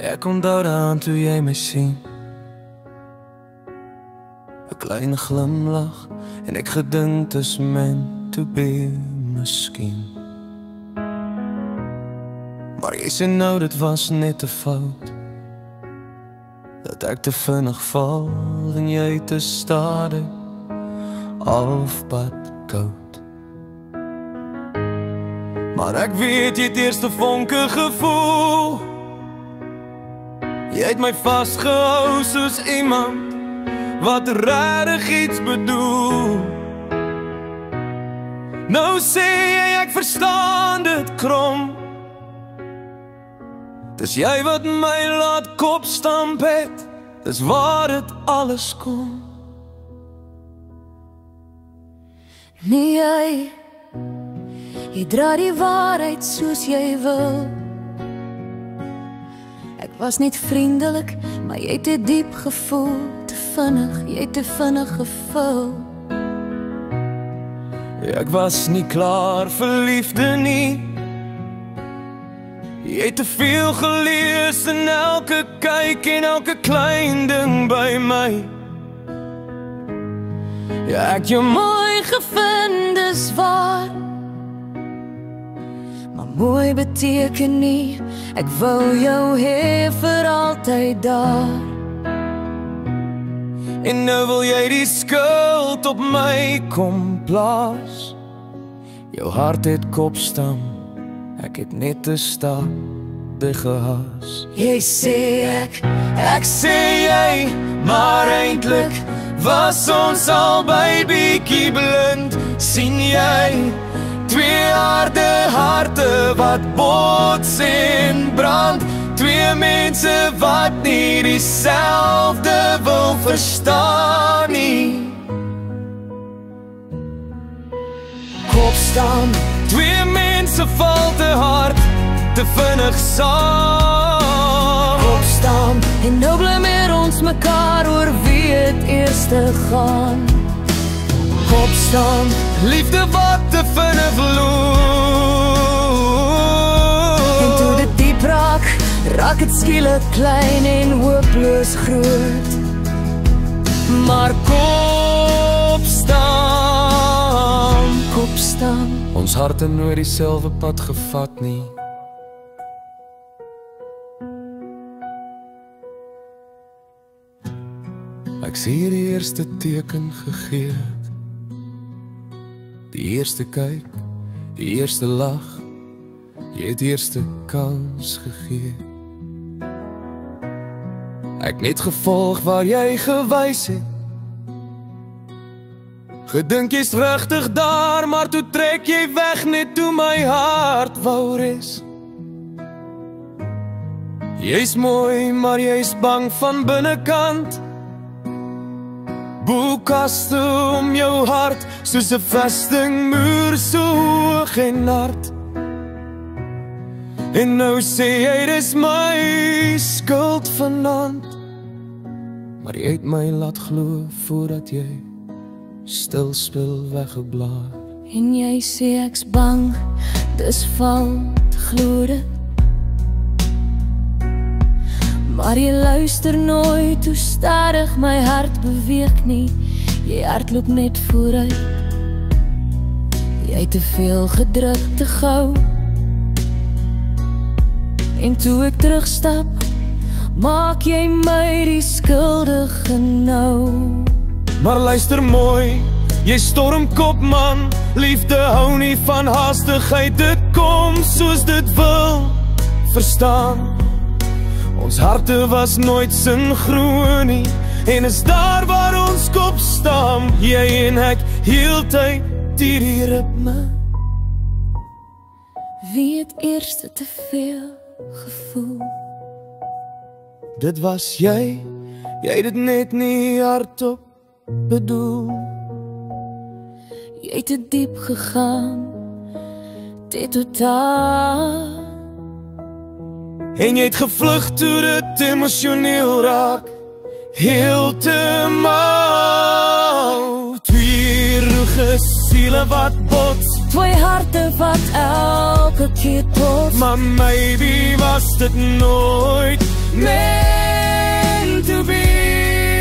Ek onthou daaraan toe jy my sien, 'n klein glimlach en ek gedink dis meant to be, miskien. Maar jy sê nou dit was net 'n fout, dat ek te vinnig val en jy te stadig halfpad koud. Maar ek weet jy het eerste vonke gevoel, jy het my vastgehou soos iemand wat regtig iets bedoel. Nou sê jy ek verstaan dit krom, dis jy wat my laat kopstamp het, dis waar dit alles kom. Nee jy dra die waarheid soos jy wil. Ek was net vriendelik, maar jy het te diep gevoel, te vinnig, jy het te vinnig gevul. Ek was nie klaar vir liefde nie, jy het te veel gelees in elke kyk en elke klein ding by my. Ja, ek jou Mooi gevind is waar, maar mooi beteken nie, ek wou jou hê vir altyd daar. En nou wil jy die skuld op my kom plaas. Jou hart het kopstam, ek het net te stadig gehaas. Jy sê ek sê jy, maar eintlik was ons albei bietjie blind. Sien jy, twee harde harte wat bots en brand, twee mense wat nie dieselfde wil verstaan nie. Kopstam, twee mense val te hard, te vinnig saam. Kopstam, en nou blameer ons mekaar oor wie het eerste gaan. Kopstam, liefde wat te vinnig loop. En toe dit diep raak het skielik klein en hopeloos groot. Maar kopstam, ons harte nooit dieselfde pad gevat nie. Ek sê die eerste teken gegee, die eerste kyk, die eerste lach, jy het eerste kans gegee. Ek net gevolg waar jy gewys het, gedink jy's regtig daar, maar toe trek jy weg net toe my hart wou res. Jy's mooi, maar jy's bang van binnekant, boekaste om jou hart, soos 'n vestingmuur so hoog en hard. En nou sê jy dis my skuld vanaand, maar jy het my laat glo voordat jy stil spil weggeblaar. En jy sê ek's bang, dis vals, glo dit. Maar jy luister nooit hoe stadig my hart beweeg nie. Jy hardloop net vooruit, jy het te veel gedruk te gou. En toe ek terugstap, maak jy my die skuldige nou. Maar luister mooi, jy stormkop man, liefde hou nie van haastigheid, dit kom soos dit wil, verstaan. Ons harte was nooit synchroon nie, en is daar waar ons kop staan, jy en ek heeltyd die ritme. Wie het eerste te veel gevoel? Dit was jy het dit net nie hardop bedoel. Jy het te diep gegaan, te totaal. En jy het gevlug toe dit emosioneel raak, heeltemal. Twee siele wat bots, twee harte wat elke keer tot. maar maybe was dit nooit meant to be.